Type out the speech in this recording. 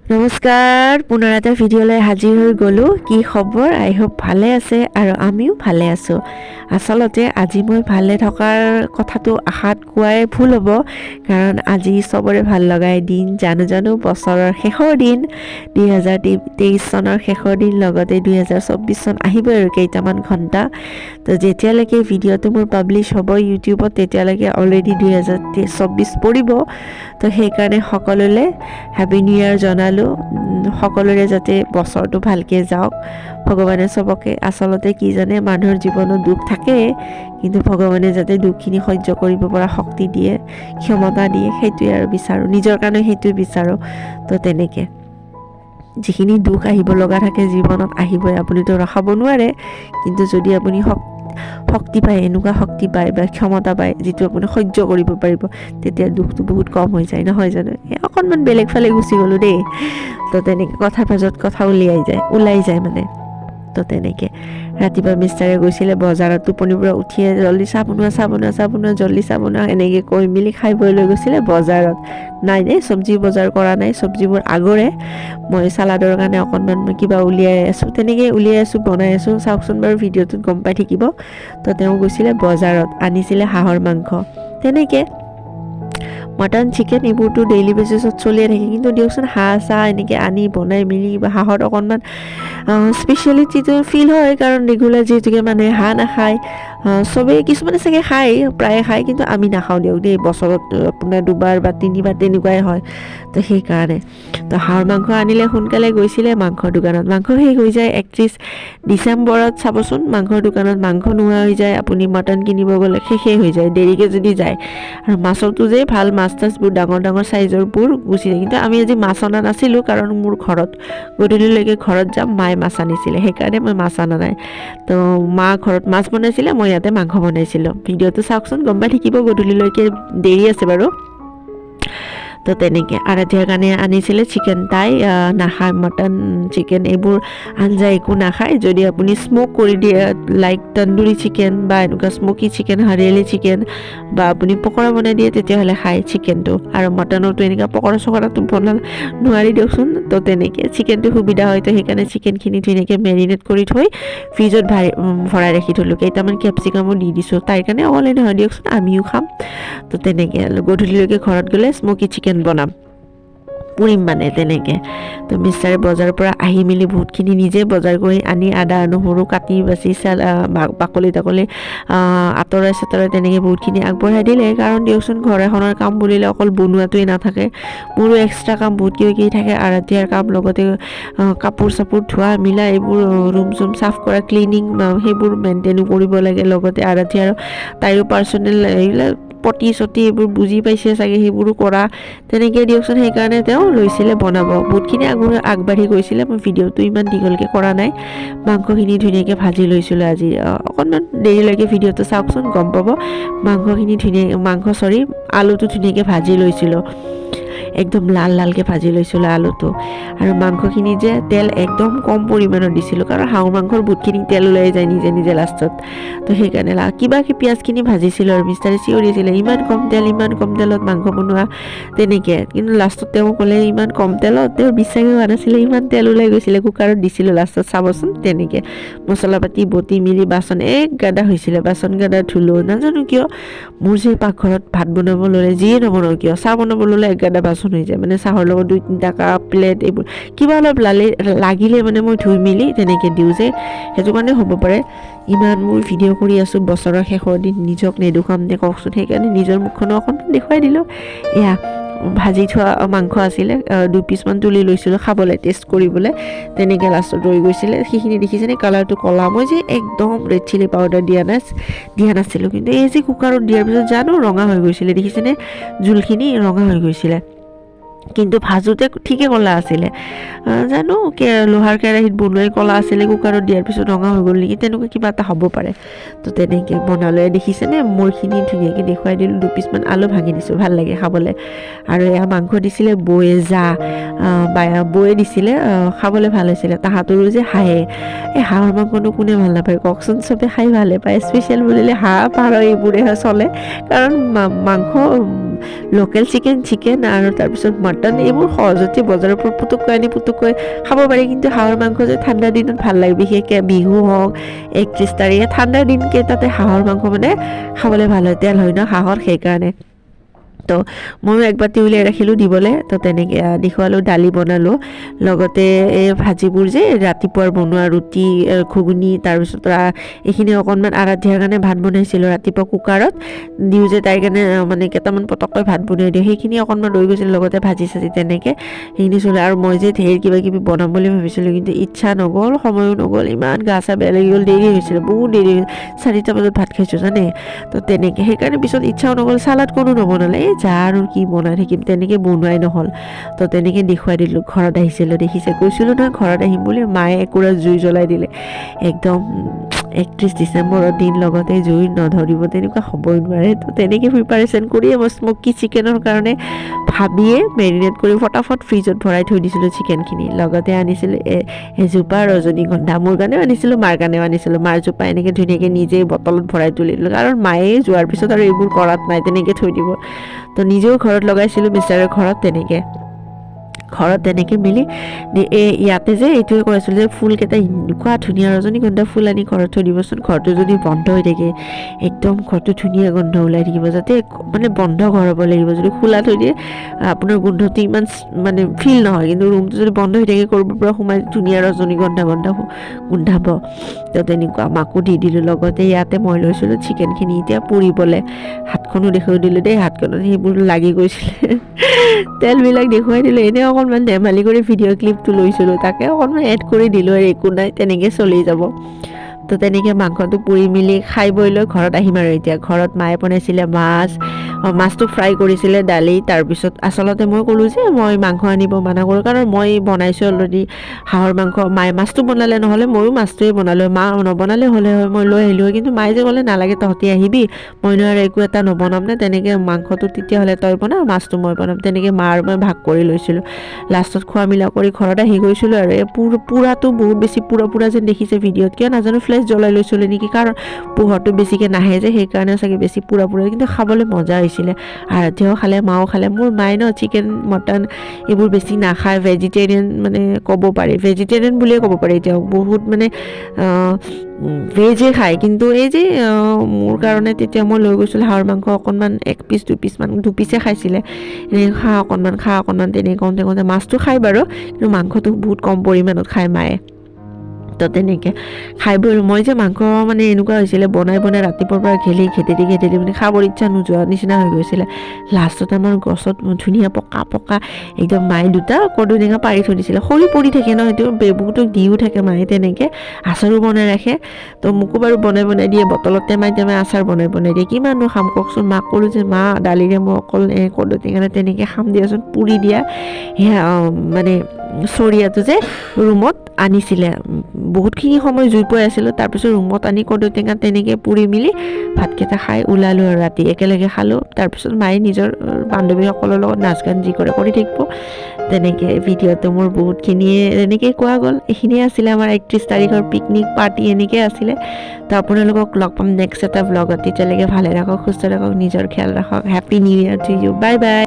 নমস্কাৰ পুনৰ এটা ভিডিঅ'লৈ হাজিৰ হৈ গ'লোঁ। কি খবৰ? আই হোপ ভালে আছে আৰু আমিও ভালে আছোঁ। আচলতে আজি মই ভালে থকাৰ কথাটো আশাত কোৱাই ভুল হ'ব, কাৰণ আজি চবৰে ভাল লগাই দিন জানো বছৰৰ শেষৰ দিন, 2023 চনৰ শেষৰ দিন, লগতে 2024 চন আহিবই আৰু কেইটামান ঘণ্টা। তো যেতিয়ালৈকে ভিডিঅ'টো মোৰ পাব্লিছ হ'ব ইউটিউবত তেতিয়ালৈকে অলৰেডি 2024 পৰিব। তো সেইকাৰণে সকলোলৈ হেপী নিউ ইয়েৰ জনালোঁ। সকলোৰে যাতে বছৰটো ভালকৈ যাওক, ভগৱানে চবকে। আচলতে কি জানে, মানুহৰ জীৱনত দুখ থাকে, কিন্তু ভগৱানে যাতে দুখখিনি সহ্য কৰিব পৰা শক্তি দিয়ে, ক্ষমতা দিয়ে, সেইটোৱে আৰু বিচাৰোঁ। নিজৰ কাৰণে সেইটোৱে বিচাৰোঁ। তো তেনেকৈ যিখিনি দুখ আহিব লগা থাকে জীৱনত আহিবই, আপুনিতো ৰখাব নোৱাৰে। কিন্তু যদি আপুনি শক্তি পায়, এনেকুৱা শক্তি পায় বা ক্ষমতা পায় যিটো আপুনি সহ্য কৰিব পাৰিব, তেতিয়া দুখটো বহুত কম হৈ যায়, নহয় জানো? অকণমান বেলেগ ফালে গুচি গ'লোঁ দেই। তো তেনেকৈ কথাৰ মাজত কথা ওলাই যায় মানে। তো তেনেকৈ ৰাতিপুৱা মিষ্টাৰে গৈছিলে বজাৰত, টোপনিৰ পৰা উঠিয়ে জল্দি চাহ বনোৱা জল্দি চাহ বনোৱা এনেকৈ কৈ মেলি খাই বৈ লৈ গৈছিলে বজাৰত। নাই চব্জি বজাৰ কৰা নাই, চব্জিবোৰ আগৰে। মই চালাডৰ কাৰণে অকণমান কিবা উলিয়াই আছোঁ, তেনেকৈ বনাই আছোঁ। চাওকচোন বাৰু, ভিডিঅ'টোত গম পাই থাকিব। তো তেওঁ গৈছিলে বজাৰত, আনিছিলে হাঁহৰ মাংস। তেনেকৈ মটন চিকেন এইবোৰতো ডেইলি বেচিছত চলিয়ে থাকে, কিন্তু দিয়কচোন হাঁহ চাহ এনেকৈ আনি বনাই মেলি বা হাঁহত অকণমান স্পেচিয়েলিটিটো ফিল হয়, কাৰণ ৰেগুলাৰ যিহেতুকে মানুহে হাঁহ নাখায়। চবেই, কিছুমানে চাগে খায়, প্ৰায়ে খায়, কিন্তু আমি নাখাওঁ দিয়ক দেই। বছৰত আপোনাৰ 2বাৰ বা 3বাৰ তেনেকুৱাই হয়। তো সেইকাৰণে তো হাঁহৰ মাংস আনিলে, সোনকালে গৈছিলে মাংসৰ দোকানত। মাংস শেষ হৈ যায় 31 ডিচেম্বৰত। চাবচোন, মাংসৰ দোকানত মাংস নোহোৱা হৈ যায়। আপুনি মটন কিনিব গ'লে শেষেই হৈ যায়, দেৰিকৈ যদি যায়। আৰু মাছতো যে ভাল মাছ তাছবোৰ ডাঙৰ চাইজৰবোৰ গুচি যায়। কিন্তু আমি আজি মাছ অনা নাছিলোঁ, কাৰণ মোৰ ঘৰত গধূলিলৈকে ঘৰত যাম, মায়ে মাছ আনিছিলে, সেইকাৰণে মই মাছ অনা নাই। তো মা ঘৰত মাছ বনাইছিলে, মই ইয়াতে মাংস বনাইছিলোঁ। ভিডিঅ'টো চাওকচোন, গম পাই থাকিব। গধূলিলৈকে দেৰি আছে বাৰু। তো তেনেকৈ আৰাধ্যাৰ কাৰণে আনিছিলে চিকেন। তাই নাখায় মটন চিকেন, এইবোৰ আঞ্জা একো নাখায়। যদি আপুনি স্ম'ক কৰি দিয়ে, লাইক তন্দুৰী চিকেন বা এনেকুৱা স্ম'কি চিকেন, হাৰিয়ালি চিকেন, বা আপুনি পকৰা বনাই দিয়ে, তেতিয়াহ'লে খায় চিকেনটো। আৰু মটনৰটো এনেকুৱা পকৰা চকৰাটো বনাব নোৱাৰি দিয়কচোন। তো তেনেকৈ চিকেনটো সুবিধা হয়। তো সেইকাৰণে চিকেনখিনি ধুনীয়াকৈ মেৰিনেট কৰি থৈ ফ্ৰিজত ভৰাই ৰাখি থ'লোঁ। কেইটামান কেপচিকামো দি দিছোঁ, তাইৰ কাৰণে অকলে নহয় দিয়কচোন, আমিও খাম। তো তেনেকৈ গধূলিলৈকে ঘৰত গ'লে স্ম'কি চিকেন বনাম, পুৰিম মানে তেনেকৈ। তো মিষ্টাৰে বজাৰৰ পৰা আহি মেলি বহুতখিনি নিজে বজাৰ কৰি আনি, আদা নহৰু কাটি বাচি বাকলি তাকলি আঁতৰাই তেনেকৈ বহুতখিনি আগবঢ়াই দিলে। কাৰণ দিয়কচোন, ঘৰ এখনৰ কাম বুলিলে অকল বনোৱাটোৱে নাথাকে, মোৰো এক্সট্ৰা কাম বহুত কিবা থাকে। আৰাধ্যাৰ কাম, লগতে কাপোৰ চাপোৰ ধোৱা মিলা, এইবোৰ ৰুম চুম চাফ কৰা, ক্লিনিং, সেইবোৰ মেইনটেইনো কৰিব লাগে। লগতে আৰাধ্যাৰ তাইৰো পাৰ্চনেল এইবিলাক পতি চতি এইবোৰ বুজি পাইছে চাগে, সেইবোৰো কৰা। তেনেকৈ দিয়কচোন, সেইকাৰণে তেওঁ লৈছিলে বনাব, বহুতখিনি আগবাঢ়ি গৈছিলে। মই ভিডিঅ'টো ইমান দীঘলকৈ কৰা নাই। মাংসখিনি ধুনীয়াকৈ ভাজি লৈছিলোঁ আজি। অকণমান দেৰিলৈকে ভিডিঅ'টো চাওকচোন, গম পাব। আলুটো ধুনীয়াকৈ ভাজি লৈছিলোঁ, একদম লালকৈ ভাজি লৈছিলোঁ আলুটো। আৰু মাংসখিনি যে তেল একদম কম পৰিমাণৰ দিছিলোঁ, কাৰণ হাঁহৰ মাংসৰ বহুতখিনি তেল ওলাই যায় নিজে লাষ্টত। তো সেইকাৰণে কিবাকৈ পিঁয়াজখিনি ভাজিছিলোঁ, আৰু মিষ্টাৰে চিঞৰিছিলে, ইমান কম তেলত মাংস বনোৱা, তেনেকৈ। কিন্তু লাষ্টত তেওঁ ক'লে ইমান কম তেলত, তেওঁৰ বিশ্বাসে হোৱা নাছিলে, ইমান তেল ওলাই গৈছিলে। কুকাৰত দিছিলোঁ লাষ্টত, চাবচোন তেনেকৈ মছলা পাতি বটি মেলি বাচন এক গাদা হৈছিলে, বাচন গাদা ধুলোঁ। নাজানো কিয় মোৰ যে পাকঘৰত ভাত বনাব ল'লে, যিয়ে নবনাওঁ কিয়, চাহ বনাব ল'লে এক গাদা বাচন হৈ যায়। মানে চাহৰ লগত 2-3টা কাপ, প্লেট, এইবোৰ কিবা অলপ লাগিলে মানে মই ধুই মেলি তেনেকৈ দিওঁ যে, সেইটো কাৰণে হ'ব পাৰে। ইমান মোৰ ভিডিঅ' কৰি আছোঁ, বছৰৰ শেষৰ দিন, নিজক নেদেখুৱাম নে কওকচোন? সেইকাৰণে নিজৰ মুখখনো অকণমান দেখুৱাই দিলোঁ। এয়া ভাজি থোৱা মাংস আছিলে, 2 পিচমান তুলি লৈছিলোঁ খাবলৈ, টেষ্ট কৰিবলৈ। তেনেকৈ লাষ্টত ৰৈ গৈছিলে, সেইখিনি দেখিছেনে? কালাৰটো ক'লা। মই যে একদম ৰেড চিলি পাউডাৰ দিয়া নাছিলোঁ, কিন্তু এই যে কুকাৰত দিয়াৰ পিছত জানো ৰঙা হৈ গৈছিলে, দেখিছেনে? জোলখিনি ৰঙা হৈ গৈছিলে, কিন্তু ভাজোতে ঠিকে ক'লা আছিলে। জানো লোহাৰ কেৰাহীত বনোৱাই ক'লা আছিলে, কুকাৰত দিয়াৰ পিছত ৰঙা হৈ গ'ল নেকি, তেনেকুৱা কিবা এটা হ'ব পাৰে। তো তেনেকৈ বনালে, দেখিছেনে? মোৰখিনি ধুনীয়াকৈ দেখুৱাই দিলোঁ। 2 পিচমান আলু ভাঙি দিছোঁ, ভাল লাগে খাবলৈ। আৰু এয়া মাংস দিছিলে বৌয়ে দিছিলে, খাবলৈ ভাল হৈছিলে। তাহাঁতৰো যে হাঁহে, এই হাঁহৰ মাংসনো কোনে ভাল নাপায় কওকচোন? চবে খাই ভালে পায়। স্পেচিয়েল বুলিলে হাঁহ পাৰ এইবোৰে চলে, কাৰণ মাংস লোকেল চিকেন আৰু তাৰপিছত মটন এইবোৰ সহজতে বজাৰৰ পৰা পুতুককৈ আনি পুতুককৈ খাব পাৰি, কিন্তু হাঁহৰ মাংস যে ঠাণ্ডাৰ দিনত ভাল লাগে, বিশেষকৈ বিহু হওক 31 তাৰিখে ঠাণ্ডাৰ দিনকেইটাতে হাঁহৰ মাংস মানে খাবলৈ ভাল হয়, তেল হয় ন হাঁহৰ, সেইকাৰণে। তো ময়ো এক বাতি উলিয়াই ৰাখিলোঁ দিবলৈ। তো তেনেকৈ দেখুৱালোঁ, দালি বনালোঁ, লগতে এই ভাজিবোৰ যে ৰাতিপুৱাৰ বনোৱা ৰুটি ঘুগুনি, তাৰপিছত এইখিনি অকণমান আৰাধ্যাৰ কাৰণে ভাত বনাইছিলোঁ ৰাতিপুৱা কুকাৰত দিওঁ যে তাইৰ কাৰণে, মানে কেইটামান পটককৈ ভাত বনাই দিওঁ, সেইখিনি অকণমান ৰৈ গৈছিল, লগতে ভাজি চাজি তেনেকৈ সেইখিনি চলে। আৰু মই যে ঢেৰ কিবা কিবি বনাম বুলি ভাবিছিলোঁ, কিন্তু ইচ্ছা নগ'ল, সময়ো নগ'ল, ইমান গা চা বেয়া লাগি গ'ল, দেৰি হৈছিলে, বহুত দেৰি, 4টা বজাত ভাত খাইছোঁ জানে। তো তেনেকৈ সেইকাৰণে পিছত ইচ্ছাও নগ'ল, চালাড কোনো নবনালে, যা আৰু কি বনাই থাকিম, তেনেকৈ বনোৱাই নহ'ল। তো তেনেকৈ দেখুৱাই দিলোঁ, ঘৰত আহিছিলোঁ, দেখিছে, কৈছিলোঁ নহয় ঘৰত আহিম বুলি, মায়ে একুৰা জুই জ্বলাই দিলে, একদম 31 ডিচেম্বৰৰ দিন, লগতে জুই নধৰিব তেনেকুৱা হ'বই নোৱাৰে। তো তেনেকৈ প্ৰিপাৰেশ্যন কৰিয়ে মই স্মকি চিকেনৰ কাৰণে ভাবিয়ে মেৰিনেট কৰি ফটাফট ফ্ৰিজত ভৰাই থৈ দিছিলোঁ চিকেনখিনি। লগতে আনিছিলোঁ এজোপা ৰজনীগন্ধা, মোৰ কাৰণেও আনিছিলোঁ, মাৰ কাৰণেও আনিছিলোঁ, মাৰ জোপা এনেকৈ ধুনীয়াকৈ নিজেই বটলত ভৰাই তুলিলোঁ, কাৰণ মায়ে যোৱাৰ পিছত আৰু এইবোৰ কৰাত নাই, তেনেকৈ থৈ দিব। তো নিজেও ঘৰত লগাইছিলোঁ, মিষ্টাৰৰ ঘৰত তেনেকৈ মিলি ইয়াতে যে এইটোৱে কৈ আছিলোঁ যে ফুলকেইটা এনেকুৱা ধুনীয়া ৰজনীগন্ধা ফুল আনি ঘৰত থৈ দিবচোন, ঘৰটো যদি বন্ধ হৈ থাকে একদম ঘৰটো ধুনীয়া গোন্ধ ওলাই থাকিব, যাতে মানে বন্ধ ঘৰ হ'ব লাগিব, যদি খোলা থৈ দিয়ে আপোনাৰ গোন্ধটো ইমান মানে ফিল নহয়, কিন্তু ৰুমটো যদি বন্ধ হৈ থাকে ক'ৰবাৰ পৰা সোমাই ধুনীয়া ৰজনীগন্ধা গোন্ধাব। তো তেনেকুৱা মাকো দি দিলোঁ, লগতে ইয়াতে মই লৈছিলোঁ চিকেনখিনি এতিয়া পুৰিবলৈ, হাতখনো দেখুৱাই দিলোঁ দেই, হাতখনত সেইবোৰ লাগি গৈছিলে তেলবিলাক দেখুৱাই দিলোঁ, এনেই অকণমান ধেমালি কৰি ভিডিঅ' ক্লিপটো লৈছিলোঁ, তাকে অকণমান এড কৰি দিলোঁ, আৰু একো নাই, তেনেকৈ চলি যাব। তো তেনেকৈ মাংসটো পুৰি মেলি খাই বৈ লৈ ঘৰত আহিম। আৰু এতিয়া ঘৰত মায়ে বনাইছিলে মাছটো ফ্ৰাই কৰিছিলে, দালি, তাৰপিছত আচলতে মই ক'লোঁ যে মই মাংস আনিব মানা কৰোঁ, কাৰণ মই বনাইছোঁ অলৰেডি হাঁহৰ মাংস, মায়ে মাছটো বনালে, নহ'লে ময়ো মাছটোৱে বনালোঁ, মা নবনালে হ'লে হয় মই লৈ আহিলোঁ হয়, কিন্তু মায়ে যে ক'লে নালাগে তহঁতি আহিবি, মইনো আৰু একো এটা নবনাম নে, তেনেকৈ মাংসটো তেতিয়াহ'লে তই বনা, মাছটো মই বনাম, তেনেকৈ মা আৰু মই ভাগ কৰি লৈছিলোঁ। লাষ্টত খোৱা মিলা কৰি ঘৰত আহি গৈছিলোঁ, আৰু এই পুৰাটো বহুত বেছি পুৰা যেন দেখিছে ভিডিঅ'ত, কিয় নাজানো, ফ্লেছ জ্বলাই লৈছিলোঁ নেকি, কাৰণ পোহৰটো বেছিকৈ নাহে যে, সেইকাৰণে চাগে বেছি পুৰা, কিন্তু খাবলৈ মজা হৈছিলে। আৰাধ্যাও খালে, মাও খালে। মোৰ মায়ে ন চিকেন মটন এইবোৰ বেছি নাখায়, ভেজিটেৰিয়ান মানে ক'ব পাৰি, ভেজিটেৰিয়ান বুলিয়ে ক'ব পাৰি, এতিয়াও বহুত মানে ভেজে খায়, কিন্তু এই যে মোৰ কাৰণে তেতিয়া মই লৈ গৈছিলোঁ হাঁহৰ মাংস অকণমান, 1 পিচ 2 পিচমান, 2 পিচে খাইছিলে, এনেকৈ খা অকণমান তেনেকৈ কওঁতে মাছটো খায় বাৰু, কিন্তু মাংসটো বহুত কম পৰিমাণত খায় মায়ে। তো তেনেকৈ খাই বৈ মই যে মাংস মানে এনেকুৱা হৈছিলে, বনাই ৰাতিপুৱাৰ পৰা ঘেটেৰি মানে খাবৰ ইচ্ছা নোযোৱা নিচিনা হৈ গৈছিলে। লাষ্টত আমাৰ গছত ধুনীয়া পকা একদম মায়ে 2টা কৰ্দৈ টেঙা পাৰি থৈ দিছিলে, সৰি পৰি থাকে ন, সেইটো বেবুটোক দিও থাকে মায়ে, তেনেকৈ আচাৰো বনাই ৰাখে। তো মোকো বাৰু বনাই দিয়ে, বটলত টেমাই আচাৰ বনাই দিয়ে, কিমাননো খাম কওকচোন। মাক ক'লোঁ যে মা দালিৰে মই অকল কৰ্দৈ টেঙা তেনেকৈ খাম দিয়াচোন, পুৰি দিয়া। সেয়া মানে চৰিয়াটো যে ৰুমত আনিছিলে, বহুতখিনি সময় জুই পুৱাই আছিলোঁ, তাৰপিছত ৰুমত আনি কৰ্দৈ টেঙা তেনেকৈ পুৰি মেলি ভাতকেইটা খাই ওলালোঁ, আৰু ৰাতি একেলগে খালোঁ। তাৰপিছত মায়ে নিজৰ বান্ধৱীসকলৰ লগত নাচ গান যি কৰে কৰি থাকিব। তেনেকৈ ভিডিঅ'টো মোৰ বহুতখিনিয়ে এনেকৈ কোৱা গ'ল। এইখিনিয়ে আছিলে আমাৰ 31 তাৰিখৰ পিকনিক পাৰ্টি, এনেকৈ আছিলে। তো আপোনালোকক লগ পাম নেক্সট এটা ব্লগত, তেতিয়ালৈকে ভালে ৰাখক, সুস্থ ৰাখক, নিজৰ খেয়াল ৰাখক। Happy new year to you, bye by.